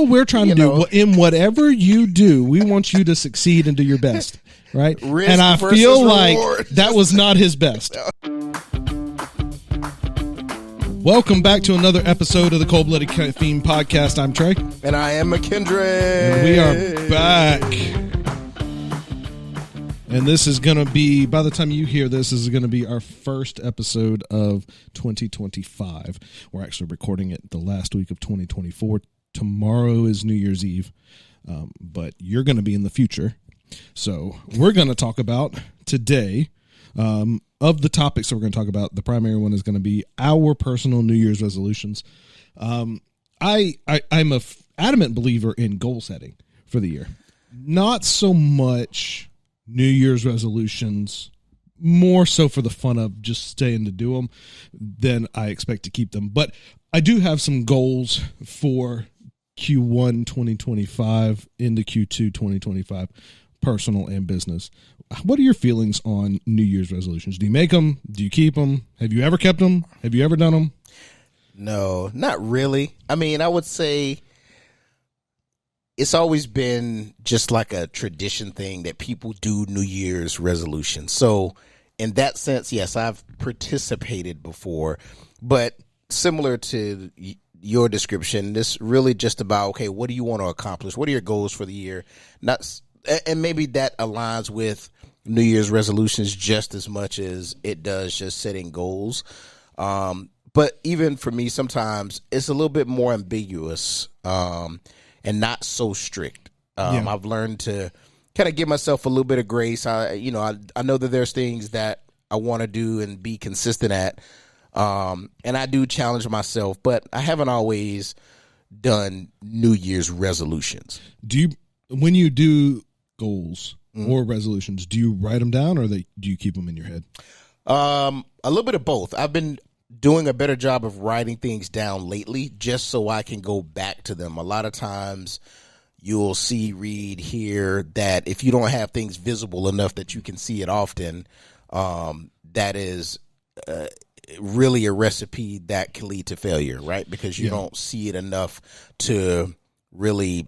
all we're trying to do in whatever you do, we want you to succeed and do your best, right? Risk and I versus feel like reward. that was not his best. Welcome back to another episode of the Cold Blooded Caffeine podcast. I'm Trey. And I am McKendrick. And we are back. And this is going to be, by the time you hear this is going to be our first episode of 2025. We're actually recording it the last week of 2024. Tomorrow is New Year's Eve, but you're going to be in the future. So we're going to talk about today, of the topics that we're going to talk about, the primary one is going to be our personal New Year's resolutions. I'm a adamant believer in goal setting for the year. Not so much New Year's resolutions, more so for the fun of just staying to do them than I expect to keep them. But I do have some goals for Q1 2025 into Q2 2025, personal and business. What are your feelings on New Year's resolutions? Do you make them? Do you keep them? Have you ever kept them? Have you ever done them? No, not really. I mean, I would say it's always been just like a tradition thing that people do New Year's resolutions. So in that sense, yes, I've participated before, but similar to your description, this really just about, okay, what do you want to accomplish? What are your goals for the year? And maybe that aligns with New Year's resolutions just as much as it does just setting goals. But even for me, sometimes it's a little bit more ambiguous and not so strict. I've learned to kind of give myself a little bit of grace. I know that there's things that I want to do and be consistent at. And I do challenge myself, but I haven't always done New Year's resolutions. When you do goals or resolutions, do you write them down or do you keep them in your head? A little bit of both. I've been doing a better job of writing things down lately just so I can go back to them. A lot of times you'll read, hear that if you don't have things visible enough that you can see it often, that is really a recipe that can lead to failure, right? Because you don't see it enough to really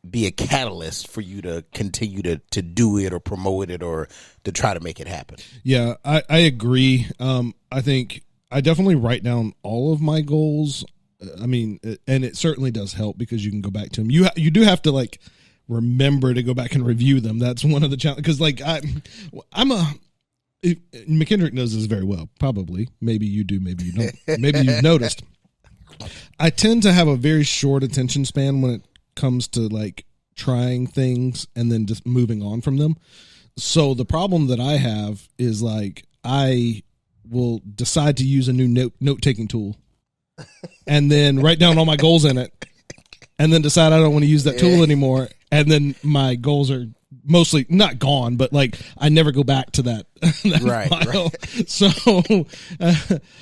be a catalyst for you to continue to do it or promote it or to try to make it happen. Yeah, I agree. I think I definitely write down all of my goals. I mean, and it certainly does help because you can go back to them. You do have to remember to go back and review them. That's one of the challenges. Because McKendrick knows this very well. Probably, maybe you do, maybe you don't. Maybe you've noticed. I tend to have a very short attention span when it comes to trying things and then just moving on from them. So the problem that I have is I will decide to use a new note-taking tool and then write down all my goals in it and then decide I don't want to use that tool anymore. And then my goals are mostly not gone, but I never go back to that file. Right. So,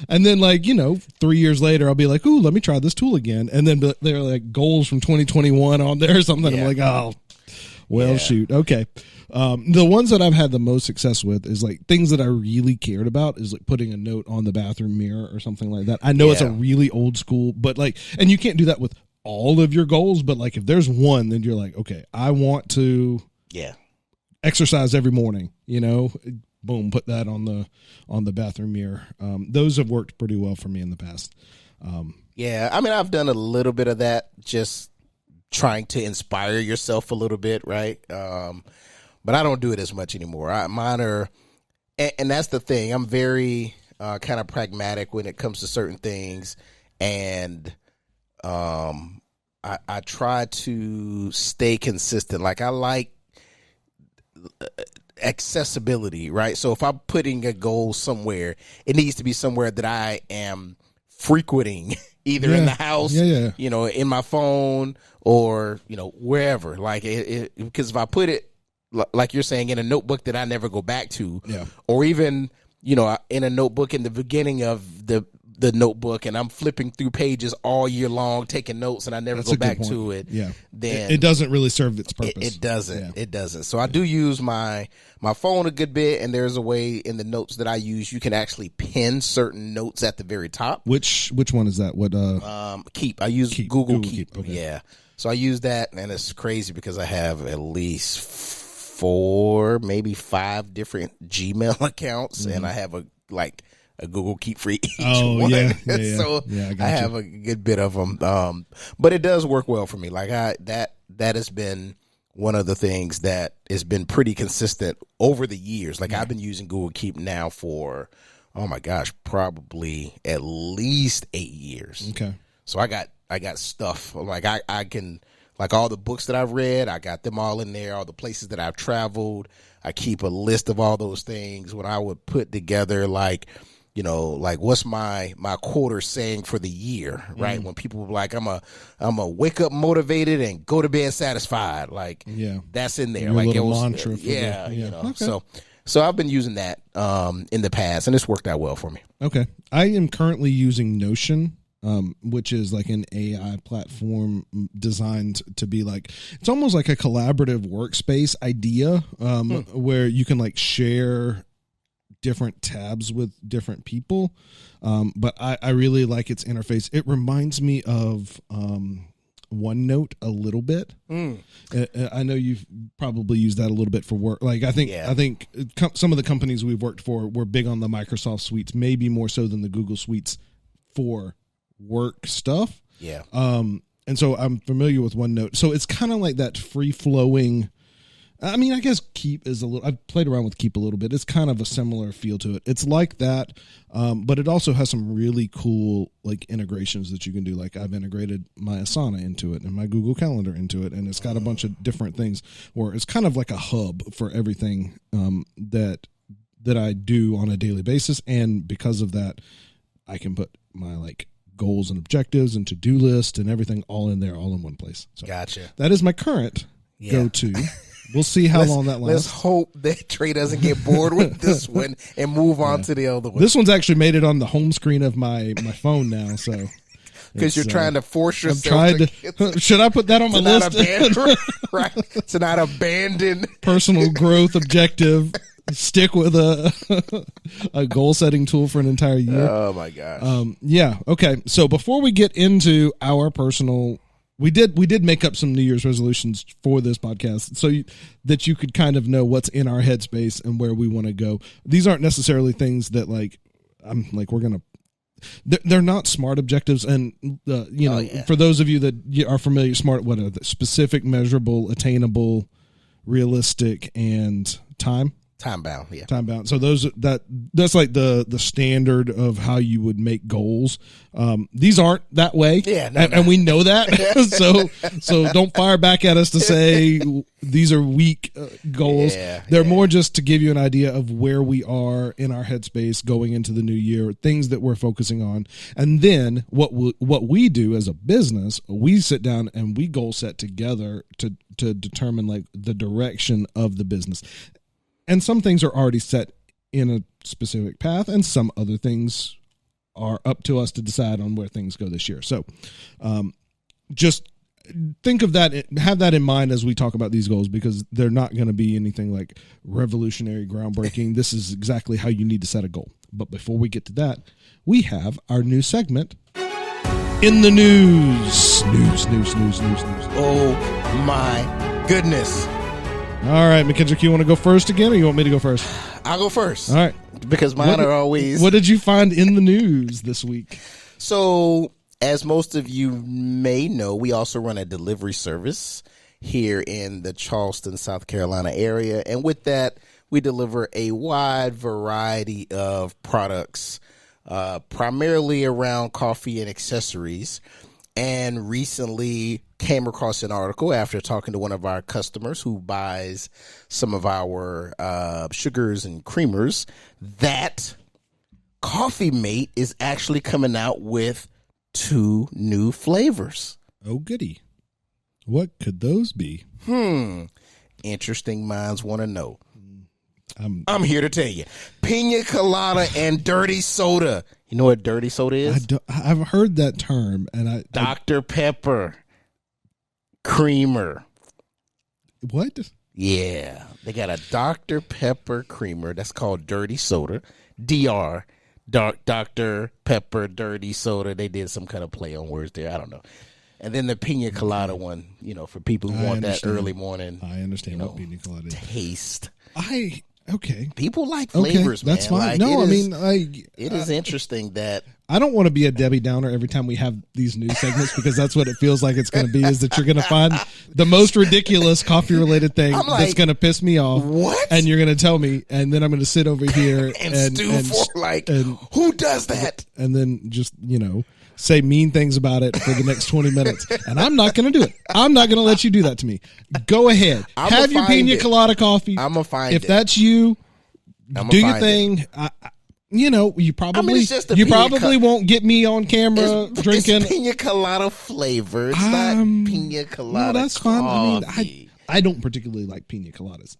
and then 3 years later, I'll be like, ooh, let me try this tool again. And then they're goals from 2021 on there or something. Yeah. I'm like, oh, well, shoot. Okay. The ones that I've had the most success with is things that I really cared about is putting a note on the bathroom mirror or something like that. I know it's a really old school, but and you can't do that with all of your goals, but if there's one, then you're okay, I want to exercise every morning, boom, put that on the bathroom mirror. Those have worked pretty well for me in the past. I mean, I've done a little bit of that, just trying to inspire yourself a little bit, right? But I don't do it as much anymore. Mine are, and that's the thing. I'm very kind of pragmatic when it comes to certain things, and I try to stay consistent. I like accessibility, right? So if I'm putting a goal somewhere, it needs to be somewhere that I am frequenting, either in the house, in my phone, or wherever. Because if I put it, like you're saying, in a notebook that I never go back to, or even in a notebook in the beginning of the the notebook and I'm flipping through pages all year long, taking notes, and I never go back to it, yeah, then it doesn't really serve its purpose. It doesn't. Yeah. It doesn't. So I do use my phone a good bit, and there's a way in the notes that I use you can actually pin certain notes at the very top. Which one is that? What Keep. I use Google Keep. Okay. Yeah. So I use that, and it's crazy because I have at least 4, maybe 5 different Gmail accounts, and I have a Google Keep for each one. Yeah. So I have a good bit of them. But it does work well for me. Like that has been one of the things that has been pretty consistent over the years. Like I've been using Google Keep now for, oh my gosh, probably at least 8 years. Okay. So I got stuff like I can, like all the books that I've read, I got them all in there. All the places that I've traveled, I keep a list of all those things. When I would put together like what's my quarter saying for the year, right? When people were like, I'm a wake up motivated and go to bed satisfied. Like, that's in there. Your like little it was, mantra. Okay. So I've been using that in the past, and it's worked out well for me. Okay. I am currently using Notion, which is like an AI platform designed to be like, it's almost like a collaborative workspace idea, where you can like share different tabs with different people. But I really like its interface. It reminds me of OneNote a little bit. I know you've probably used that a little bit for work. Like I think some of the companies we've worked for were big on the Microsoft suites, maybe more so than the Google suites for work stuff. Yeah. And so I'm familiar with OneNote. So it's kind of like that free flowing. I mean, I guess Keep is I've played around with Keep a little bit. It's kind of a similar feel to it. It's like that, but it also has some really cool like integrations that you can do. Like I've integrated my Asana into it and my Google Calendar into it, and it's got a bunch of different things where it's kind of like a hub for everything that I do on a daily basis. And because of that, I can put my like goals and objectives and to-do list and everything all in there, all in one place. So gotcha. That is my current go-to. We'll see how long that lasts. Let's hope that Trey doesn't get bored with this one and move on to the other one. This one's actually made it on the home screen of my phone now, so because you're trying to force yourself. Should I put that on my list? Right, to not abandon personal growth objective. Stick with a goal setting tool for an entire year. Oh my gosh. Yeah. Okay. So before we get into our personal. We did make up some New Year's resolutions for this podcast so that you could kind of know what's in our headspace and where we want to go. These aren't necessarily things that they're not SMART objectives. And, for those of you that are familiar, SMART, what are they? Specific, measurable, attainable, realistic, and time bound. Yeah. Time bound. So that's like the standard of how you would make goals. These aren't that way. Yeah. And we know that. so don't fire back at us to say these are weak goals. They're more just to give you an idea of where we are in our headspace going into the new year, things that we're focusing on. And then what we do as a business, we sit down and we goal set together to determine like the direction of the business. And some things are already set in a specific path, and some other things are up to us to decide on where things go this year. So just think of that, have that in mind as we talk about these goals, because they're not going to be anything like revolutionary, groundbreaking. This is exactly how you need to set a goal. But before we get to that, we have our new segment, In the News. News. Oh my goodness. All right, McKendrick, you want to go first again, or you want me to go first? I'll go first. All right. Because mine are always... What did you find in the news this week? So, as most of you may know, we also run a delivery service here in the Charleston, South Carolina area. And with that, we deliver a wide variety of products, primarily around coffee and accessories. And recently came across an article after talking to one of our customers who buys some of our sugars and creamers that Coffee Mate is actually coming out with 2 new flavors. Oh, goody. What could those be? Interesting minds want to know. I'm here to tell you, pina colada and dirty soda. You know what dirty soda is? I've heard that term, and Dr. Pepper creamer. What? Yeah, they got a Dr. Pepper creamer that's called dirty soda. Dr. Pepper dirty soda. They did some kind of play on words there. I don't know. And then the pina colada one, for people who want that early morning. I understand what pina colada is. Taste. Okay. People like flavors, man. That's fine. It is interesting that I don't want to be a Debbie Downer every time we have these news segments, because that's what it feels like it's going to be, is that you're going to find the most ridiculous coffee-related thing that's going to piss me off. What? And you're going to tell me, and then I'm going to sit over here and stew who does that? And then just, say mean things about it for the next 20 minutes. And I'm not going to do it. I'm not going to let you do that to me. Go ahead. Have your pina colada coffee. I'm going to find it. If that's you, do your thing. You probably won't get me on camera drinking. It's pina colada flavor. It's not pina colada. No, that's fine. I don't particularly like pina coladas.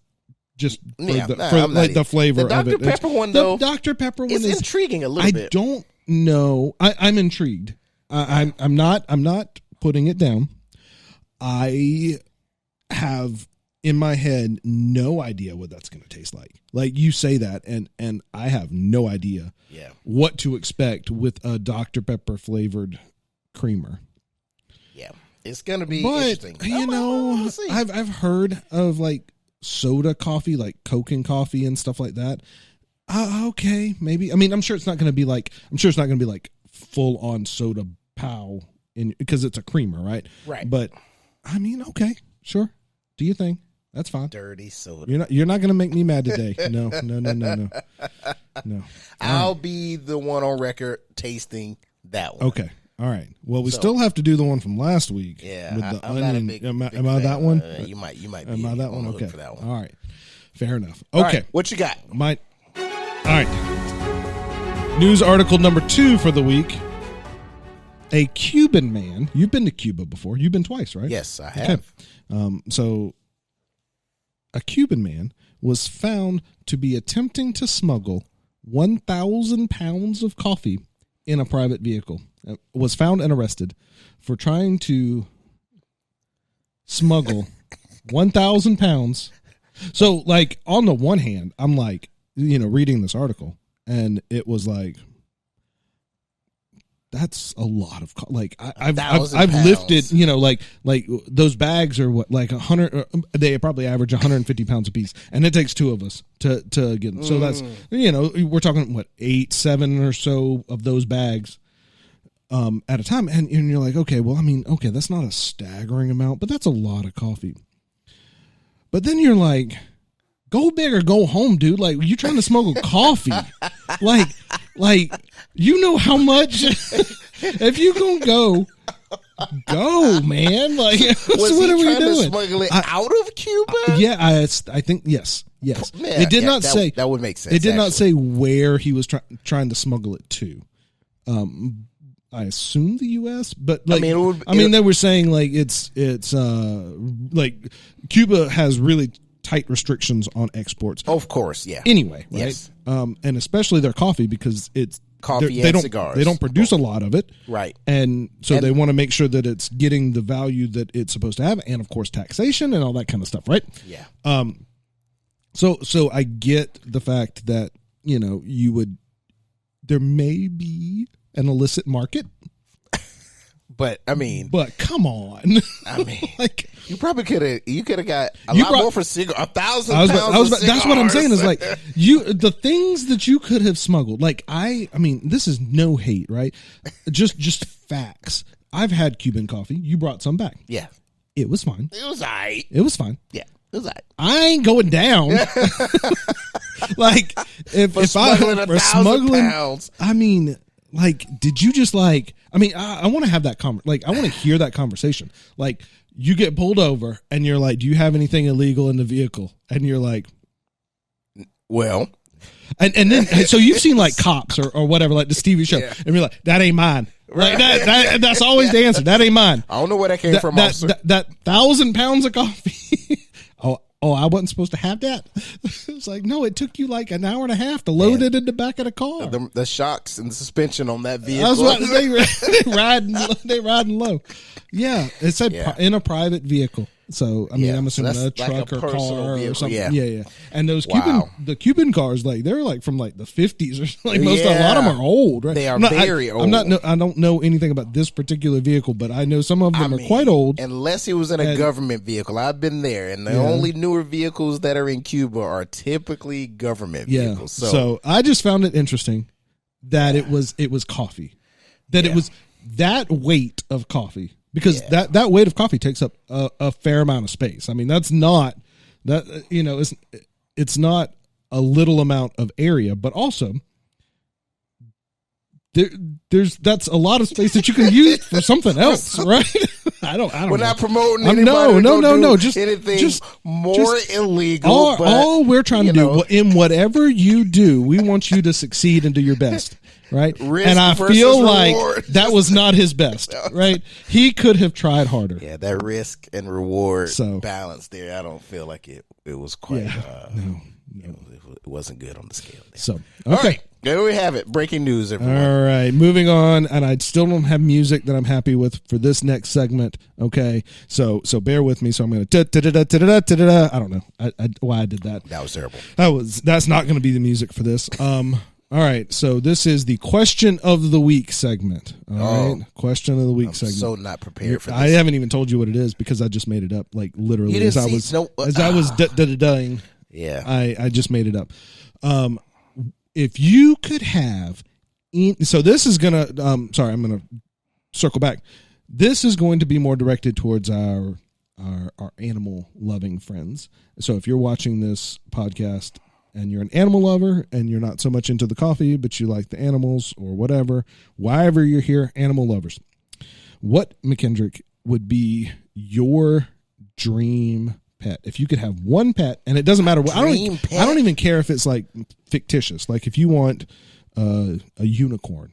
Just for the flavor the of it. Dr. Pepper one, though. The Dr. Pepper one is intriguing a little bit. I don't know. I'm intrigued. I'm not putting it down. I have in my head no idea what that's going to taste like. Like, you say that, and I have no idea what to expect with a Dr. Pepper flavored creamer. Yeah, it's going to be interesting. I've heard of like soda coffee, like Coke and coffee and stuff like that. Okay, maybe. I mean, I'm sure it's not going to be like full on soda pow because it's a creamer, right? Right. But I mean, okay, sure. Do your thing. That's fine. Dirty soda. You're not going to make me mad today. No. I'll be the one on record tasting that one. Okay. All right. Well, we still have to do the one from last week. Yeah. With the I'm onion. not a big am fan. I that one? You might be. Am I that one? Okay. For that one. All right. Fair enough. All Okay. right, what you got? All right. News article number 2 for the week. A Cuban man. You've been to Cuba before. You've been twice, right? Yes, I have. Okay. So a Cuban man was found to be attempting to smuggle 1,000 pounds of coffee in a private vehicle. Was found and arrested for trying to smuggle 1,000 pounds. So, like, on the one hand, I'm like, reading this article, and it was like, that's a lot of I've lifted, like those bags are what, like 100, they probably average 150 pounds a piece, and it takes 2 of us to get them. So that's, we're talking what, 7 or so of those bags at a time, and you're like, okay, well, I mean, okay, that's not a staggering amount, but that's a lot of coffee. But then you're like, go big or go home, dude. Like, you're trying to smuggle coffee. like, you know how much, if you gonna go, man. Like, what are we doing? To smuggle it out of Cuba? Yeah, I think, yes. Man, it did not say. That would make sense. It did not say where he was trying to smuggle it to. I assume the U.S., but like, they were saying like it's like Cuba has really tight restrictions on exports. Of course, yeah. Anyway, right? Yes. And especially their coffee, because it's coffee and cigars. They don't produce a lot of it, right? And so they want to make sure that it's getting the value that it's supposed to have, and of course taxation and all that kind of stuff, right? Yeah. So I get the fact that there may be an illicit market, but come on, like, you probably could have got a lot more for 1,000 pounds. That's what I'm saying is like the things that you could have smuggled. Like I mean, this is no hate, right? Just facts. I've had Cuban coffee. You brought some back. Yeah, it was fine. It was all right. It was fine. Yeah, it was all right. I ain't going down. Like if smuggling pounds. I mean, like, did you just like? I mean, I want to have that like, I want to hear that conversation. Like, you get pulled over and you're like, "Do you have anything illegal in the vehicle?" And you're like, "Well," and then so you've seen like Cops or whatever, like the TV show, and you're like, "That ain't mine." Right. Like that's always the answer. That ain't mine. I don't know where that came from. That 1,000 pounds of coffee. Oh, I wasn't supposed to have that. was like, no, it took you like an hour and a half to load it in the back of the car. The shocks and the suspension on that vehicle. I was about to say, they riding low. Yeah, it said in a private vehicle. So I mean, I'm assuming a truck or car or something. Yeah. And those Cuban cars, like they're like from like the 50s or something. Like a lot of them are old, right? They are very old. I don't know anything about this particular vehicle, but I know some of them are quite old. Unless it was in a government vehicle, I've been there, and the only newer vehicles that are in Cuba are typically government vehicles. So I just found it interesting that it was coffee, that it was that weight of coffee. Because that weight of coffee takes up a fair amount of space. I mean, that's not that it's not a little amount of area, but also that's a lot of space that you can use for something else, right? I don't. We're not promoting. No. Just more illegal. All we're trying to do in whatever you do, we want you to succeed and do your best. Right. And I feel like that was not his best. Right. He could have tried harder. Yeah. That risk and reward balance there. I don't feel like it was quite, it wasn't good on the scale there. So, okay. All right. There we have it. Breaking news, everyone. All right. Moving on. And I still don't have music that I'm happy with for this next segment. Okay. So bear with me. So I'm going to, I don't know why I did that. That was terrible. That's not going to be the music for this. All right, so this is the question of the week segment. All right, question of the week segment. So not prepared for this. I haven't even told you what it is because I just made it up, like literally as I was dying. Yeah, I just made it up. If you could have, so this is gonna. Sorry, I'm gonna circle back. This is going to be more directed towards our animal loving friends. So if you're watching this podcast and you're an animal lover and you're not so much into the coffee, but you like the animals or whatever, wherever you're here, animal lovers, what, McKendrick, would be your dream pet? If you could have one pet, and it doesn't matter what, I don't even care if it's like fictitious. Like if you want a unicorn,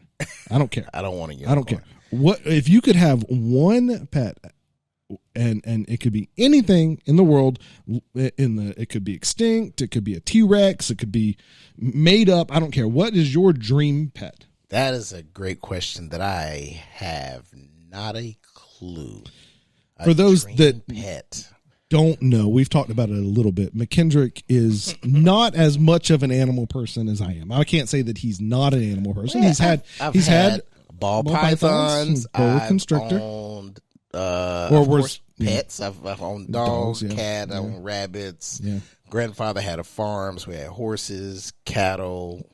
I don't care. I don't want a unicorn. I don't care. What if you could have one pet? And it could be anything in the world. It could be extinct. It could be a T-Rex. It could be made up. I don't care. What is your dream pet? That is a great question that I have not a clue. For those that don't know, we've talked about it a little bit. McKendrick is not as much of an animal person as I am. I can't say that he's not an animal person. Yeah, he's had ball pythons, boa constrictor. Owned, horse pets. I've owned dogs, cat, I owned rabbits. Yeah. Grandfather had a farm, so we had horses, cattle,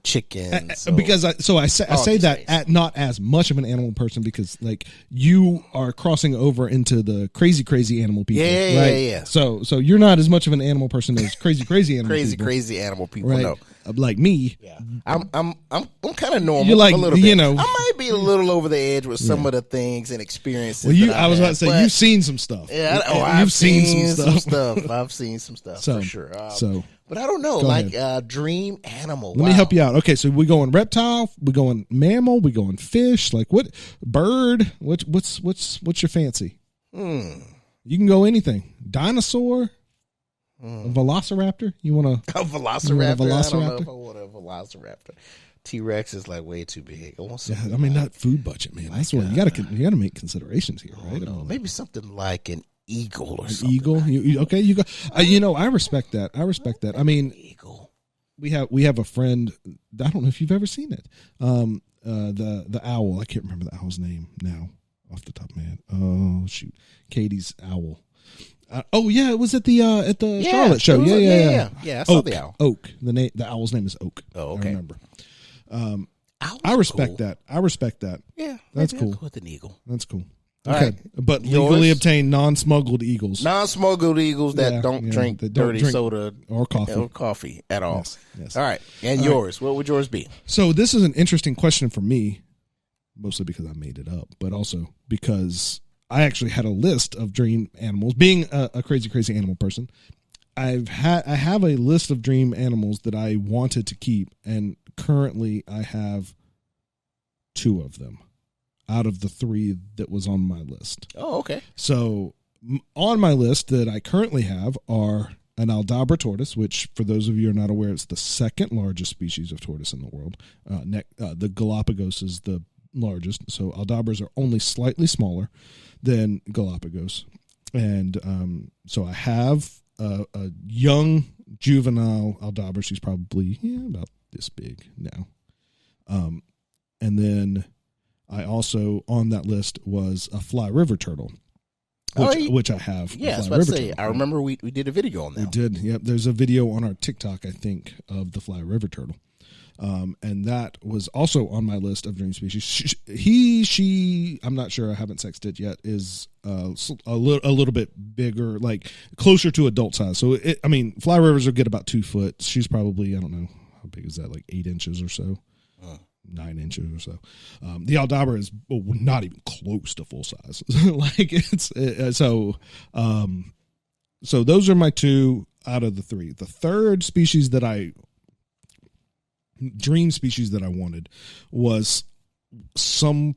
chickens. Because I say that not as much of an animal person because like you are crossing over into the crazy animal people. Yeah. So you're not as much of an animal person as crazy animal people. Crazy animal people. Right. No. Like me. Yeah. I'm kind of normal. You're like, a little bit. I might be a little over the edge with some of the things and experiences. Well, I was about to say you've seen some stuff. Yeah, I've seen some stuff. I've seen some stuff for sure. But I don't know, dream animal. Let me help you out. Okay, so we going reptile, we going mammal, we going fish. Like what bird? What's your fancy? You can go anything. Dinosaur. A velociraptor? You want a velociraptor? I don't know if I want a velociraptor. T-Rex is like way too big. Not food budget, man. That's what you got to make considerations here, right? Maybe something like an eagle or something. Eagle? Okay, you go. I respect that. I mean, eagle. We have a friend. I don't know if you've ever seen it. The owl. I can't remember the owl's name now off the top of my head. Oh shoot, Katie's owl. It was at the Charlotte show. Yeah. I saw the owl. Oak. The owl's name is Oak. Oh, okay. I remember. I respect that. Yeah, that's cool. With an eagle. That's cool. All okay, right. But legally obtained non-smuggled eagles. Non-smuggled eagles that don't drink dirty soda or coffee at all. Yes. All right. And yours. What would yours be? So this is an interesting question for me, mostly because I made it up, but also because I actually had a list of dream animals. Being a crazy animal person, I have a list of dream animals that I wanted to keep, and currently I have 2 of them out of the 3 that was on my list. Oh, okay. So on my list that I currently have are an Aldabra tortoise, which for those of you who are not aware, it's the second largest species of tortoise in the world. The Galapagos is the largest, so Aldabras are only slightly smaller than Galapagos. And so I have a young juvenile Aldabra. She's probably about this big now. And then I also, on that list, was a fly river turtle, which I have. Yeah, I was about to say, I remember we did a video on that. We did, yep. There's a video on our TikTok, I think, of the fly river turtle. And that was also on my list of dream species. She, I'm not sure, I haven't sexed it yet, is a little bit bigger, like closer to adult size. So, fly rivers will get about 2 foot. She's probably, I don't know, how big is that, like 8 inches or so? 9 inches or so. The Aldabra is not even close to full size. So those are my 2 out of the 3. The third species dream species that I wanted was some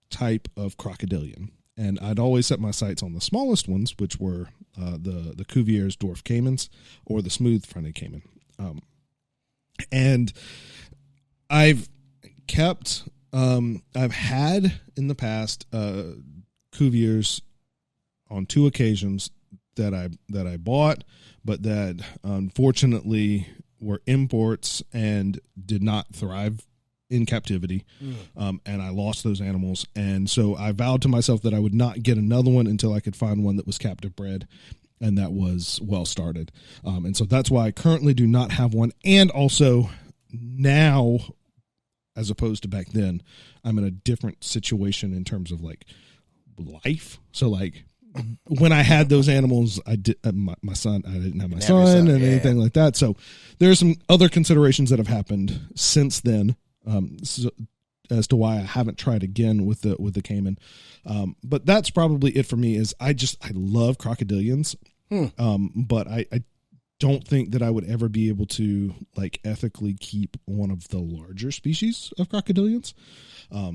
type of crocodilian. And I'd always set my sights on the smallest ones, which were the Cuvier's dwarf caimans or the smooth-fronted caiman. And I've had in the past Cuvier's on 2 occasions that I bought, but that unfortunately were imports and did not thrive in captivity. And I lost those animals. And so I vowed to myself that I would not get another one until I could find one that was captive bred and that was well started. And so that's why I currently do not have one. And also now, as opposed to back then, I'm in a different situation in terms of like life. So like when I had those animals, I didn't have my son and anything like that. So there's some other considerations that have happened since then, as to why I haven't tried again with the caiman. But that's probably it for me. Is I love crocodilians, but I don't think that I would ever be able to like ethically keep one of the larger species of crocodilians.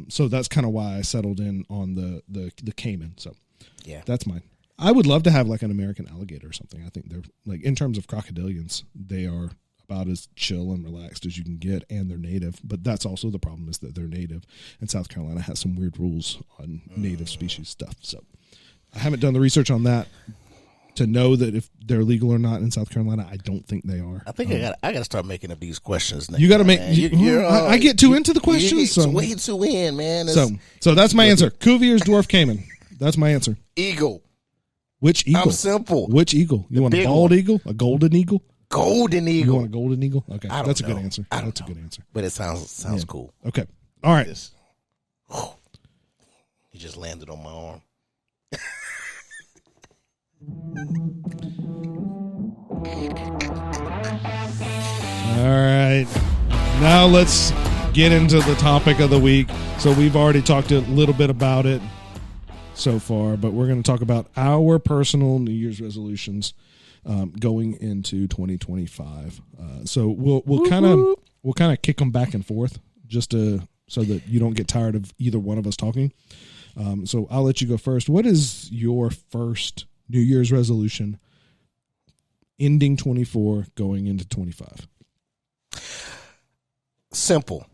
So that's kind of why I settled in on the caiman. So yeah, that's mine. I would love to have like an American alligator or something. I think they're like, in terms of crocodilians, they are about as chill and relaxed as you can get, and they're native. But that's also the problem, is that they're native, and South Carolina has some weird rules on native species stuff. So I haven't done the research on that to know that if they're legal or not in South Carolina. I don't think they are. I think I got to start making up these questions now. You got to make. I get too into the questions. So way too in, man. So that's my answer. Cuvier's dwarf caiman. That's my answer. Eagle. Which eagle? I'm simple. Which eagle? You want a bald eagle? A golden eagle? Golden eagle. You want a golden eagle? Okay, that's a good answer. That's a good answer. But it sounds cool. Okay. All right. He just landed on my arm. All right. Now let's get into the topic of the week. So we've already talked a little bit about it so far, but we're going to talk about our personal New Year's resolutions going into 2025. So we'll kind of kick them back and forth just so that you don't get tired of either one of us talking. So I'll let you go first. What is your first New Year's resolution ending 24 going into 25? Simple.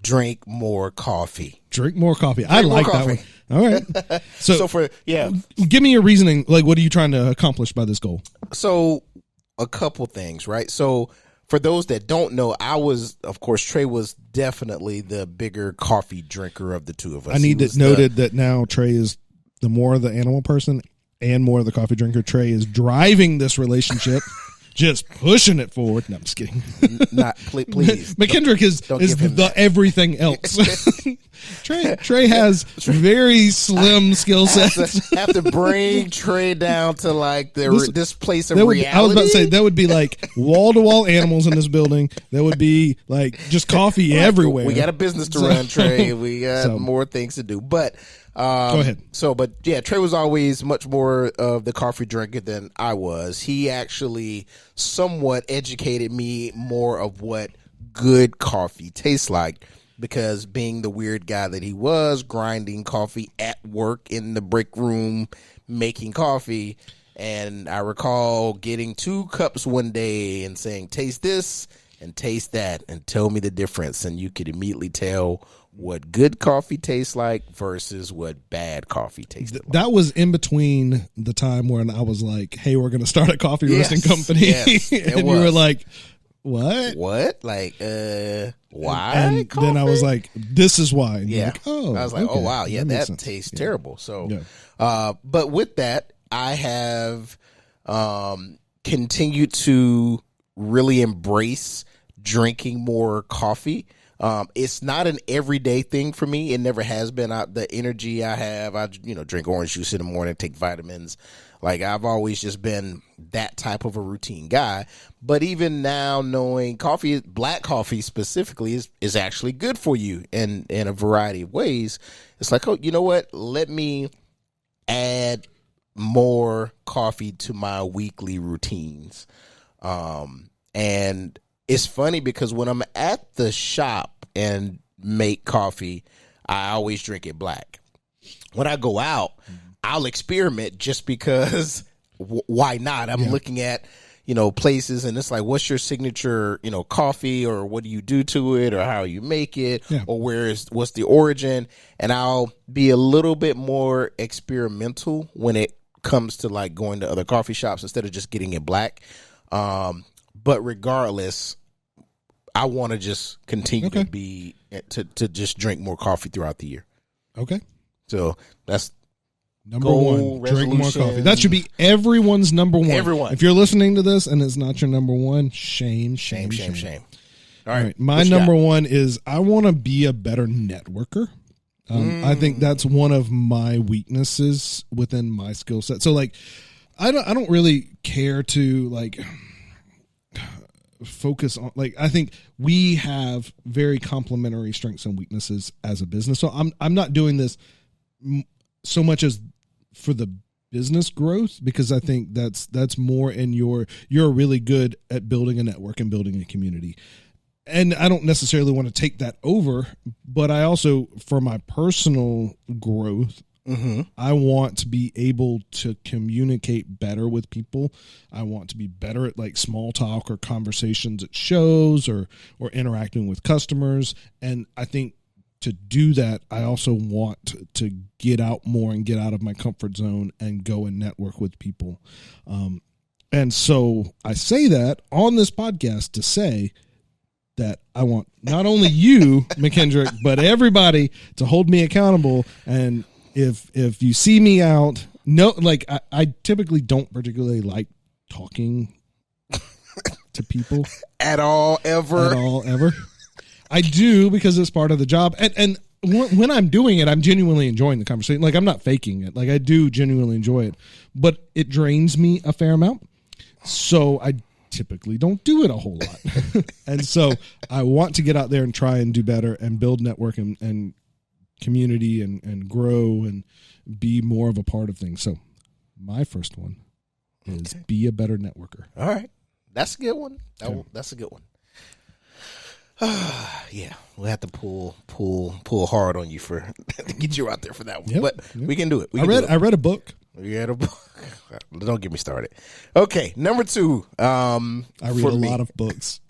Drink more coffee. Drink more coffee. I like that one. All right. So give me your reasoning. Like, what are you trying to accomplish by this goal? So a couple things, right? So for those that don't know, Trey was definitely the bigger coffee drinker of the two of us. I need it noted that now Trey is the more the animal person and more of the coffee drinker. Trey is driving this relationship. Just pushing it forward. No, I'm just kidding. Please. McKendrick is the everything else. Trey has very slim skill sets. Have to bring Trey down to like this place of reality. I was about to say, that would be like wall-to-wall animals in this building. That would be like just coffee everywhere. We got a business to run, Trey. We got more things to do. But go ahead. Trey was always much more of the coffee drinker than I was. He actually somewhat educated me more of what good coffee tastes like, because being the weird guy that he was, grinding coffee at work in the break room, making coffee, And I recall getting 2 cups one day and saying, taste this and taste that and tell me the difference. And you could immediately tell what good coffee tastes like versus what bad coffee tastes like. That was in between the time when I was like, hey, we're going to start a coffee roasting company. Yes, and you were like, what? Like, why? And then I was like, this is why. And yeah. Like, oh, I was like, okay. oh, wow. Yeah, that tastes terrible. So, but with that, I have continued to really embrace drinking more coffee. It's not an everyday thing for me. It never has been. The energy I have, I drink orange juice in the morning, take vitamins. Like, I've always just been that type of a routine guy. But even now, knowing coffee, black coffee specifically, is actually good for you in a variety of ways. It's like, oh, you know what? Let me add more coffee to my weekly routines. And it's funny because when I'm at the shop and make coffee, I always drink it black. When I go out, I'll experiment just because why not? I'm looking at, places and it's like, what's your signature, coffee, or what do you do to it, or how you make it, or what's the origin? And I'll be a little bit more experimental when it comes to like going to other coffee shops instead of just getting it black. But regardless, I want to just continue to just drink more coffee throughout the year. Okay. So that's number one. Drink more coffee. That should be everyone's number one. Everyone. If you're listening to this and it's not your number one, shame. All right. My number one is I want to be a better networker. I think that's one of my weaknesses within my skill set. So like, I don't really care to like focus on, like, I think we have very complementary strengths and weaknesses as a business. So I'm not doing this so much as for the business growth, because I think that's more in you're really good at building a network and building a community. And I don't necessarily want to take that over, but I also, for my personal growth, I want to be able to communicate better with people. I want to be better at like small talk or conversations at shows or interacting with customers. And I think to do that, I also want to get out more and get out of my comfort zone and go and network with people. And so I say that on this podcast to say that I want not only you, McKendrick, but everybody to hold me accountable. And if you see me out, I typically don't particularly like talking to people at all, ever. I do because it's part of the job. And when I'm doing it, I'm genuinely enjoying the conversation. Like, I'm not faking it. Like, I do genuinely enjoy it, but it drains me a fair amount. So I typically don't do it a whole lot. And so I want to get out there and try and do better and build network and community and grow and be more of a part of things. So my first one is be a better networker. All right. That's a good one. That's a good one. Yeah, we'll have to pull hard on you to get you out there for that one. But we can do it. I read a book. You read a book? Don't get me started. Okay, number 2. I read a lot of books.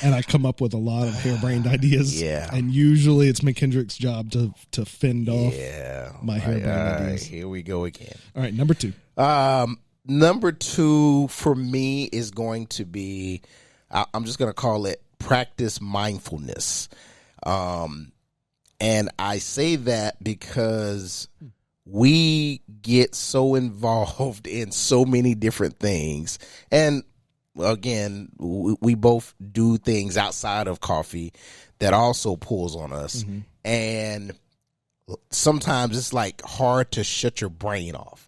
And I come up with a lot of harebrained ideas. Yeah. And usually it's McKendrick's job to fend off my harebrained ideas. Here we go again. All right, number 2. Number 2 for me is going to be, I'm just going to call it practice mindfulness. And I say that because we get so involved in so many different things. And again, we both do things outside of coffee that also pulls on us. And sometimes it's like hard to shut your brain off.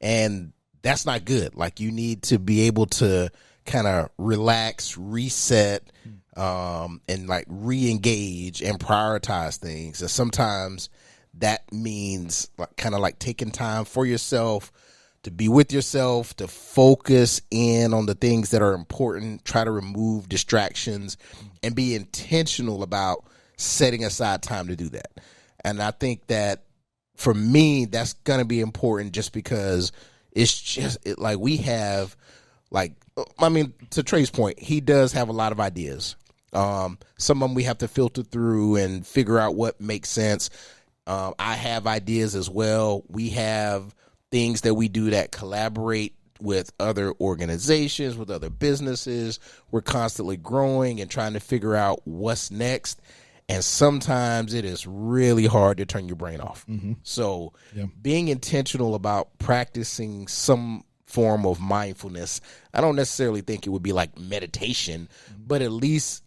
And that's not good. Like, you need to be able to kind of relax, reset, and like re-engage and prioritize things. And sometimes that means like kind of like taking time for yourself, to be with yourself, to focus in on the things that are important, try to remove distractions, and be intentional about setting aside time to do that. And I think that for me, that's going to be important just because, it's just like we have, like, I mean, to Trey's point, he does have a lot of ideas. Some of them we have to filter through and figure out what makes sense. I have ideas as well. We have things that we do that collaborate with other organizations, with other businesses. We're constantly growing and trying to figure out what's next. And sometimes it is really hard to turn your brain off. Mm-hmm. So being intentional about practicing some form of mindfulness, I don't necessarily think it would be like meditation, but at least,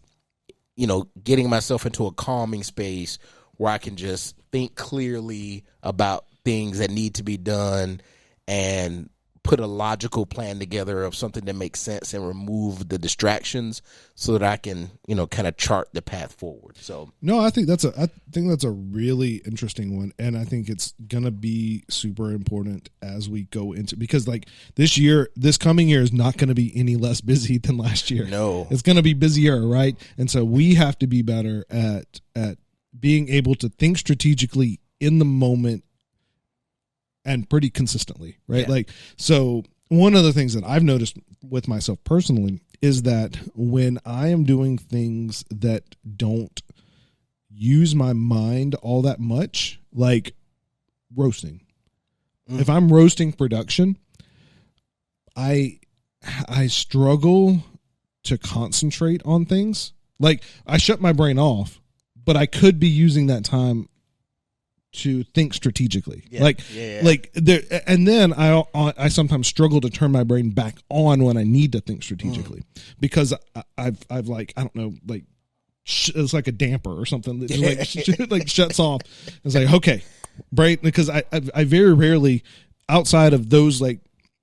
you know, getting myself into a calming space where I can just think clearly about things that need to be done and put a logical plan together of something that makes sense and remove the distractions so that I can, you know, kind of chart the path forward. So no, I think that's a really interesting one. And I think it's going to be super important as we go into, because like this coming year is not going to be any less busy than last year. No, it's going to be busier. Right. And so we have to be better at being able to think strategically in the moment and pretty consistently, right? Yeah. Like, so one of the things that I've noticed with myself personally is that when I am doing things that don't use my mind all that much, like roasting, if I'm roasting production, I struggle to concentrate on things. Like, I shut my brain off, but I could be using that time to think strategically. Like there, and then I sometimes struggle to turn my brain back on when I need to think strategically, because I've like, I don't know, like it's like a damper or something that just like shuts off. It's like, okay, brain, because I very rarely, outside of those like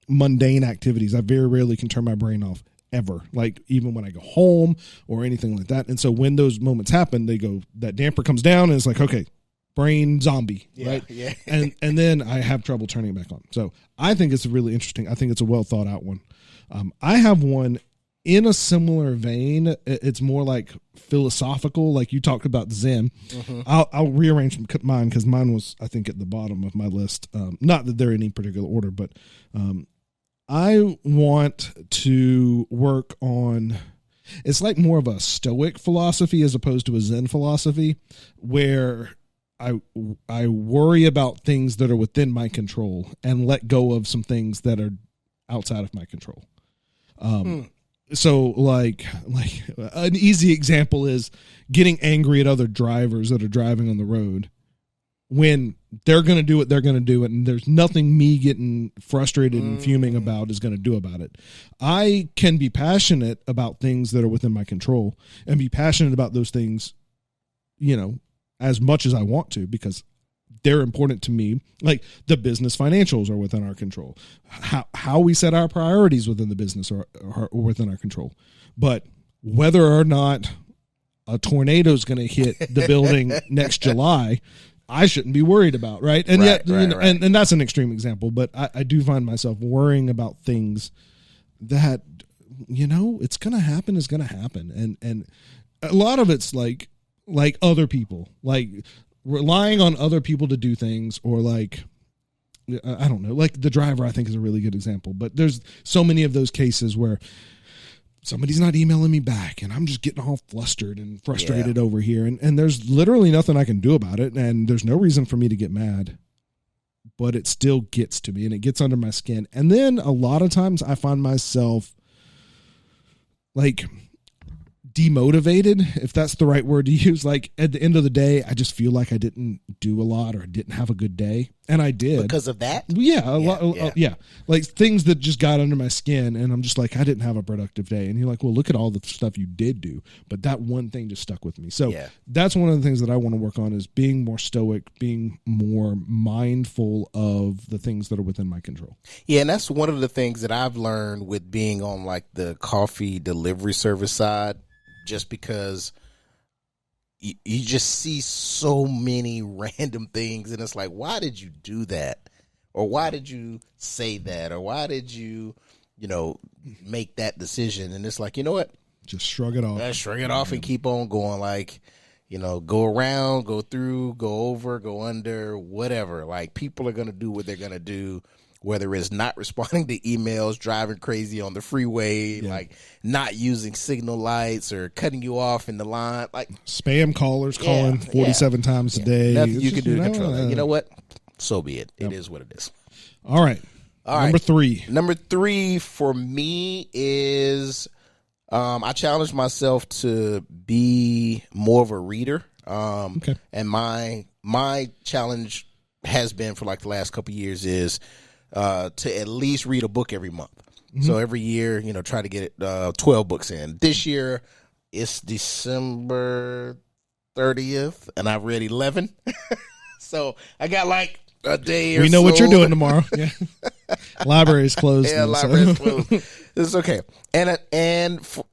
mundane activities, I very rarely can turn my brain off ever, like even when I go home or anything like that. And so when those moments happen, that damper comes down and it's like, okay, brain zombie, right? Yeah. and then I have trouble turning it back on. So I think it's really interesting. I think it's a well thought out one. I have one in a similar vein. It's more like philosophical, like you talked about Zen. Mm-hmm. I'll rearrange mine because mine was, I think, at the bottom of my list. Not that they're in any particular order, but I want to work on, it's like more of a Stoic philosophy as opposed to a Zen philosophy, where I worry about things that are within my control and let go of some things that are outside of my control. So like an easy example is getting angry at other drivers that are driving on the road when they're going to do what they're going to do it, and there's nothing me getting frustrated and fuming about is going to do about it. I can be passionate about things that are within my control and be passionate about those things, you know, as much as I want to, because they're important to me. Like the business financials are within our control. How we set our priorities within the business are within our control. But whether or not a tornado is going to hit the building next July, I shouldn't be worried about, right? And and that's an extreme example, but I do find myself worrying about things that, you know, it's going to happen, is going to happen. And a lot of it's like other people, like relying on other people to do things, or like, I don't know, like the driver, I think, is a really good example. But there's so many of those cases where somebody's not emailing me back and I'm just getting all flustered and frustrated over here. And there's literally nothing I can do about it. And there's no reason for me to get mad, but it still gets to me and it gets under my skin. And then a lot of times I find myself like demotivated, if that's the right word to use. Like at the end of the day, I just feel like I didn't do a lot, or I didn't have a good day. And I did. Because of that? Yeah. Like things that just got under my skin, and I'm just like, I didn't have a productive day. And you're like, well, look at all the stuff you did do. But that one thing just stuck with me. So that's one of the things that I want to work on, is being more stoic, being more mindful of the things that are within my control. Yeah, and that's one of the things that I've learned with being on like the coffee delivery service side, just because you just see so many random things, and it's like, why did you do that? Or why did you say that? Or why did you, make that decision? And it's like, you know what? Just shrug it off. Shrug it off and keep on going. Like, go around, go through, go over, go under, whatever. Like, people are going to do what they're going to do. whether it's not responding to emails, driving crazy on the freeway, like not using signal lights or cutting you off in the line, like spam callers calling 47 times a day. Nothing you can do to control that. You know what? So be it. It is what it is. All right. Number three. Number 3 for me is I challenged myself to be more of a reader. And my challenge has been for like the last couple of years is to at least read a book every month. So every year, try to get 12 books in. This year, it's December 30th, and I've read 11. So I got like a day or so. We know what you're doing tomorrow. Yeah. Library's closed. Yeah, library's closed. It's okay. And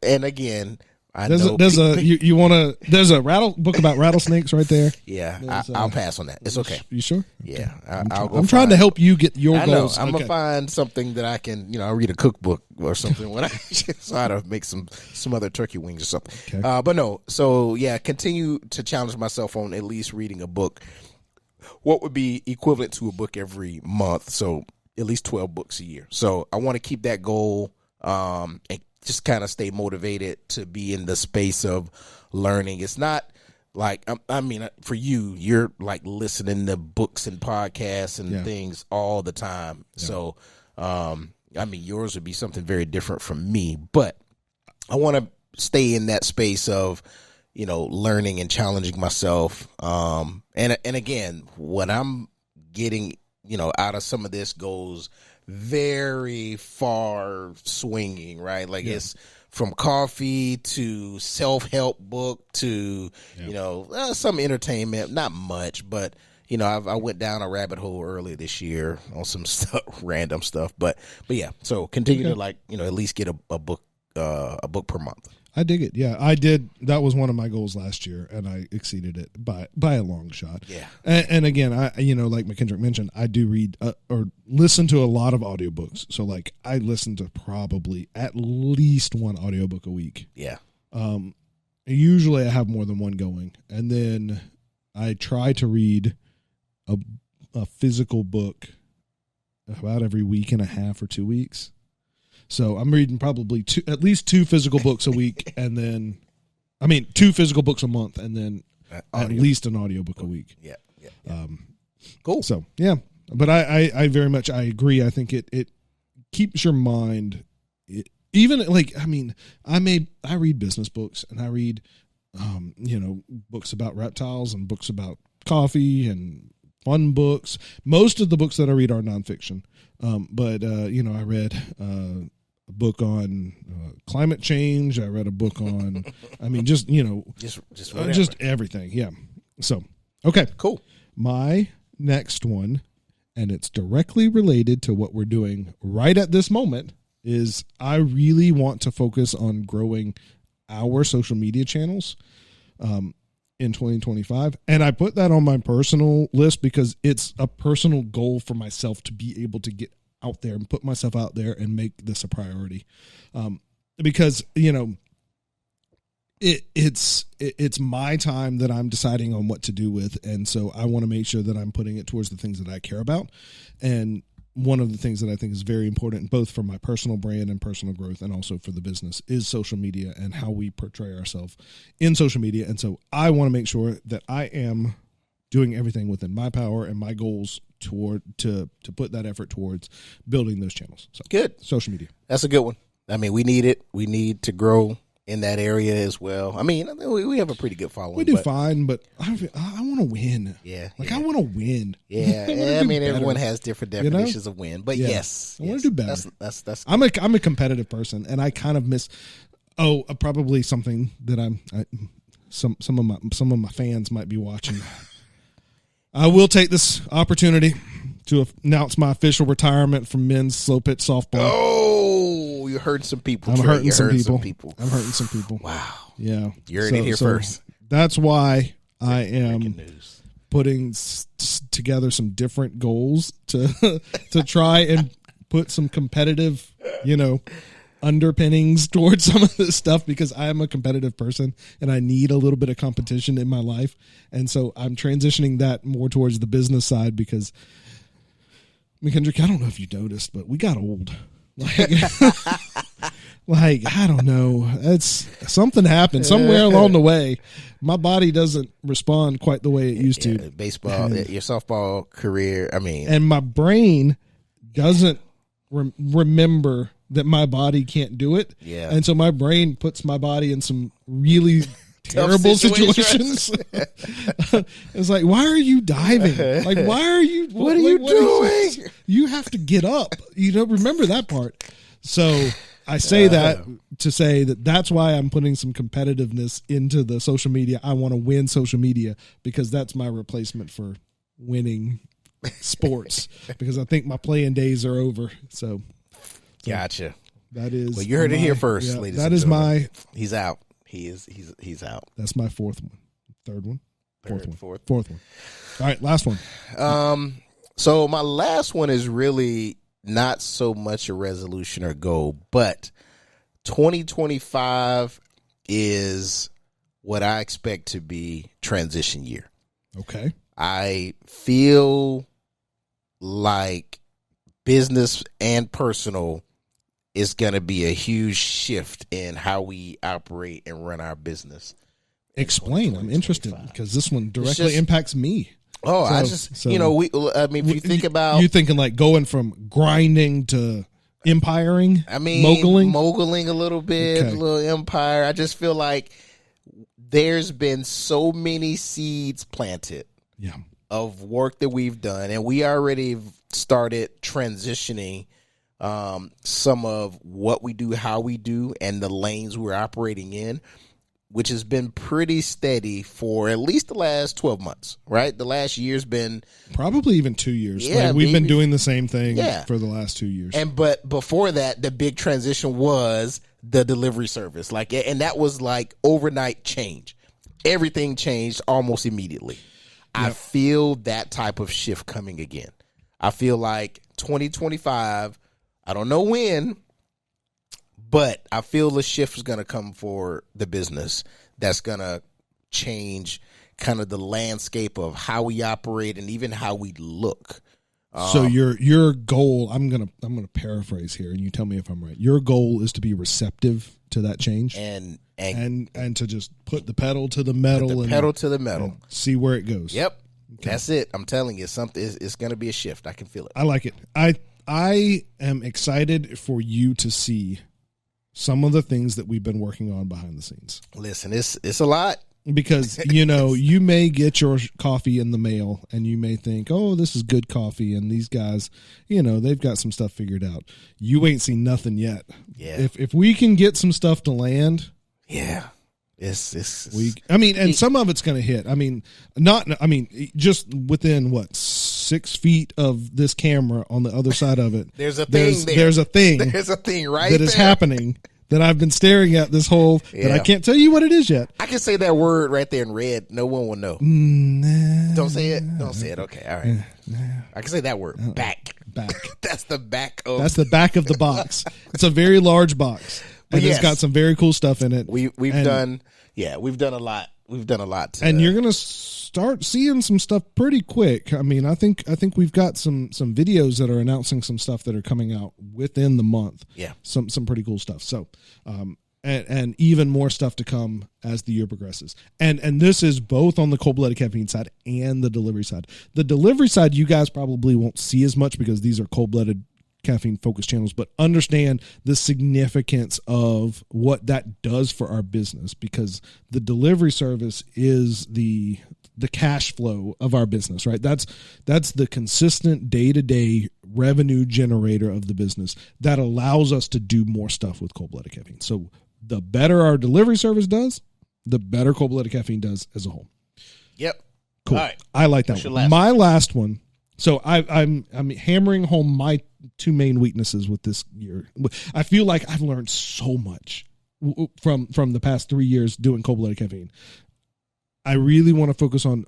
again, I know there's a book about rattlesnakes right there. Yeah, I'll pass on that. It's okay. You sure? Yeah, I'm trying to help you get your goals. I'm gonna find something that I can, I'll read a cookbook or something when I try to make some other turkey wings or something. Okay. But no, so yeah, continue to challenge myself on at least reading a book. What would be equivalent to a book every month? So at least 12 books a year. So I want to keep that goal and just kind of stay motivated to be in the space of learning. It's not like, I mean, for you're like listening to books and podcasts and things all the time. Yeah. So, I mean, yours would be something very different from me, but I want to stay in that space of, learning and challenging myself. And again, what I'm getting, out of some of this goes very far swinging, right? Like it's from coffee to self-help book to, some entertainment, not much, but I went down a rabbit hole earlier this year on some stuff, random stuff, but yeah, so continue to at least get a book per month. I dig it. Yeah, I did. That was one of my goals last year, and I exceeded it by a long shot. Yeah. And again, I like McKendrick mentioned, I do read or listen to a lot of audiobooks. So like I listen to probably at least one audiobook a week. Yeah. Usually I have more than one going, and then I try to read a physical book about every week and a half or 2 weeks. So I'm reading probably at least two physical books a week, and then, 2 physical books a month, and then at least an audiobook a week. Yeah. Cool. So yeah, but I very much I agree. I think it keeps your mind. Even like I read business books, and I read books about reptiles and books about coffee and fun books. Most of the books that I read are nonfiction, but I read a book on climate change. I read a book on, just everything. Yeah. So, okay. Cool. My next one, and it's directly related to what we're doing right at this moment, is I really want to focus on growing our social media channels in 2025. And I put that on my personal list because it's a personal goal for myself to be able to get out there and put myself out there and make this a priority. Because, it's my time that I'm deciding on what to do with. And so I want to make sure that I'm putting it towards the things that I care about. And one of the things that I think is very important, both for my personal brand and personal growth, and also for the business, is social media and how we portray ourselves in social media. And so I want to make sure that I am doing everything within my power and my goals to put that effort towards building those channels. So good. Social media. That's a good one. We need it. We need to grow in that area as well. We have a pretty good following. We do fine, but I want to win. Yeah. I want to win. Yeah. Everyone has different definitions of win, but yes. I want to do better. That's I'm a competitive person, and I kind of miss, probably something that some of my fans might be watching. I will take this opportunity to announce my official retirement from men's slow pitch softball. Oh, you hurting some people. I'm hurting some people. I'm hurting some people. Wow. Yeah. You heard it here first. That's why I am putting together some different goals to try and put some competitive, underpinnings towards some of this stuff, because I am a competitive person and I need a little bit of competition in my life. And so I'm transitioning that more towards the business side, because McKendrick, I don't know if you noticed, but we got old. Like, I don't know. It's something happened somewhere along the way. My body doesn't respond quite the way it used to. Baseball, your softball career. I mean, and my brain doesn't remember that my body can't do it. Yeah. And so my brain puts my body in some really terrible situations. It's like, why are you diving? Like, why are you? What are you doing? You have to get up. You don't remember that part. So I say that to say that that's why I'm putting some competitiveness into the social media. I want to win social media because that's my replacement for winning sports because I think my playing days are over. So gotcha. That is. Well, you heard it here first, ladies. That is my. He's out. He's out. That's my fourth one. Third one. Fourth one. All right, last one. So my last one is really not so much a resolution or goal, but 2025 is what I expect to be transition year. Okay. I feel like business and personal is going to be a huge shift in how we operate and run our business. Explain. I'm interested because this one directly impacts me. Oh, if you think about... You thinking like going from grinding to empiring? I mean, moguling a little bit, a little empire. I just feel like there's been so many seeds planted of work that we've done, and we already started transitioning some of what we do, how we do, and the lanes we're operating in, which has been pretty steady for at least the last 12 months, right? The last year's been... Probably even 2 years. Yeah, we've been doing the same thing for the last 2 years. But before that, the big transition was the delivery service. And that was like overnight change. Everything changed almost immediately. Yep. I feel that type of shift coming again. I feel like 2025, I don't know when, but I feel the shift is going to come for the business. That's going to change kind of the landscape of how we operate and even how we look. So your goal, I'm gonna paraphrase here, and you tell me if I'm right. Your goal is to be receptive to that change, and to just put the pedal to the metal, and see where it goes. Yep, that's it. I'm telling you, it's going to be a shift. I can feel it. I like it. I am excited for you to see some of the things that we've been working on behind the scenes. Listen, it's a lot. Because, you may get your coffee in the mail and you may think, oh, this is good coffee. And these guys, they've got some stuff figured out. You ain't seen nothing yet. Yeah. If we can get some stuff to land. Yeah. And some of it's going to hit. Just within 6 feet of this camera on the other side of it. There's a thing there. There's a thing. There's a thing right that there. is happening. That I've been staring at this whole, that I can't tell you what it is yet. I can say that word right there in red. No one will know. Don't say it. Don't say it. Okay. All right. I can say that word. Back. That's the back of. That's the back of the box. It's a very large box. And it's got some very cool stuff in it. We've done a lot. We've done a lot. And you're going to start seeing some stuff pretty quick. I think we've got some videos that are announcing some stuff that are coming out within the month. Yeah. Some pretty cool stuff. So, and even more stuff to come as the year progresses. And this is both on the Cold Blooded Caffeine side and the delivery side. The delivery side, you guys probably won't see as much because these are Cold Blooded Caffeine focused channels, but understand the significance of what that does for our business, because the delivery service is the cash flow of our business, right? That's the consistent day-to-day revenue generator of the business that allows us to do more stuff with Cold Blooded Caffeine. So the better our delivery service does, the better Cold Blooded Caffeine does as a whole. Yep. Cool. All right. I like that one. My last one. So I'm hammering home my two main weaknesses with this year. I feel like I've learned so much from the past 3 years doing Cold Blooded Caffeine. I really want to focus on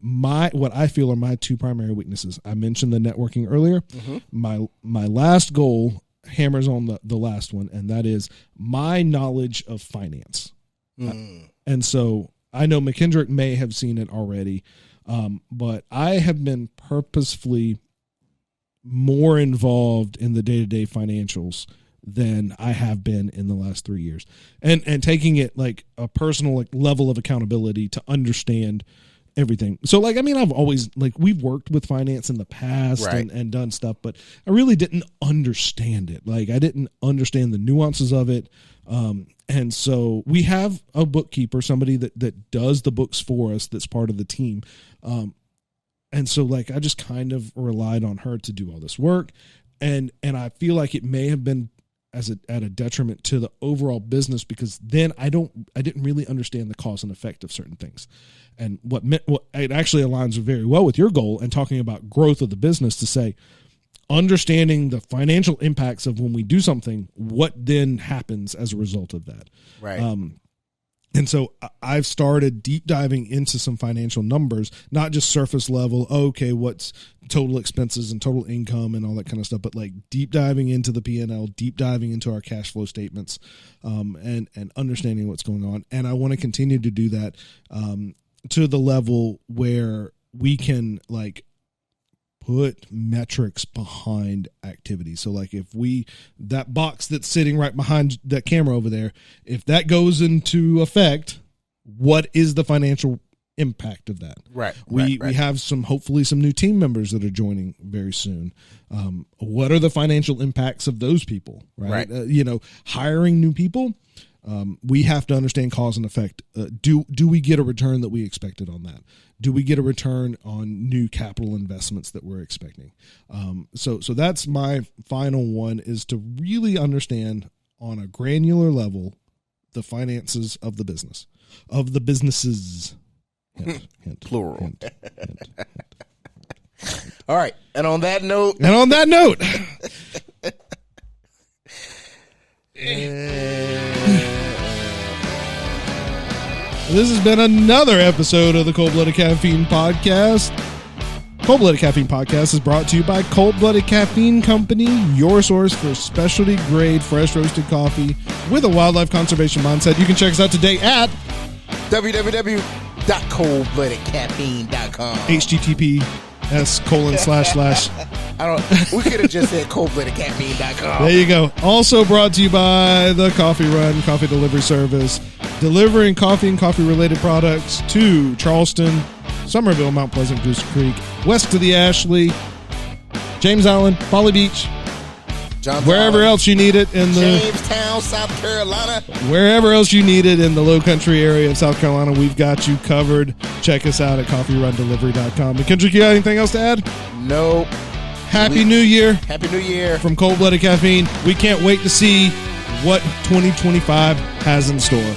what I feel are my two primary weaknesses. I mentioned the networking earlier. Mm-hmm. My last goal hammers on the last one, and that is my knowledge of finance. And so I know McKendrick may have seen it already, but I have been purposefully more involved in the day-to-day financials than I have been in the last 3 years, and taking it like a personal like level of accountability to understand everything. So like, I mean, I've always like, we've worked with finance in the past and done stuff, but I really didn't understand it. Like I didn't understand the nuances of it. And so we have a bookkeeper, somebody that does the books for us. That's part of the team. And so like, I just kind of relied on her to do all this work. And I feel like it may have been at a detriment to the overall business, because then I didn't really understand the cause and effect of certain things. And what it actually aligns very well with your goal and talking about growth of the business, to say, understanding the financial impacts of when we do something, what then happens as a result of that. Right. And so I've started deep diving into some financial numbers, not just surface level. Okay, what's total expenses and total income and all that kind of stuff, but like deep diving into the P&L, deep diving into our cash flow statements, and understanding what's going on. And I want to continue to do that to the level where we can like put metrics behind activities. So like if that box that's sitting right behind that camera over there, if that goes into effect, what is the financial impact of that? Right. We have hopefully some new team members that are joining very soon. What are the financial impacts of those people? Right. Hiring new people. We have to understand cause and effect. Do we get a return that we expected on that? Do we get a return on new capital investments that we're expecting? So that's my final one, is to really understand on a granular level the finances of the business, of the businesses. Hint, plural. Hint. All right. And on that note. This has been another episode of the Cold Blooded Caffeine Podcast. Cold Blooded Caffeine Podcast is brought to you by Cold Blooded Caffeine Company, your source for specialty grade fresh roasted coffee with a wildlife conservation mindset. You can check us out today at www.coldbloodedcaffeine.com. https:// we could have just said coldbloodedcaffeine.com. There you go. Also brought to you by the Coffee Run Coffee Delivery Service, delivering coffee and coffee related products to Charleston, Somerville, Mount Pleasant, Goose Creek, west to the Ashley, James Island, Folly Beach, wherever else you need it in the Jamestown, South Carolina. Wherever else you need it in the low country area of South Carolina, we've got you covered. Check us out at coffeerundelivery.com. McKendrick, you got anything else to add? Nope. Happy New Year. Happy New Year. From Cold Blooded Caffeine. We can't wait to see what 2025 has in store.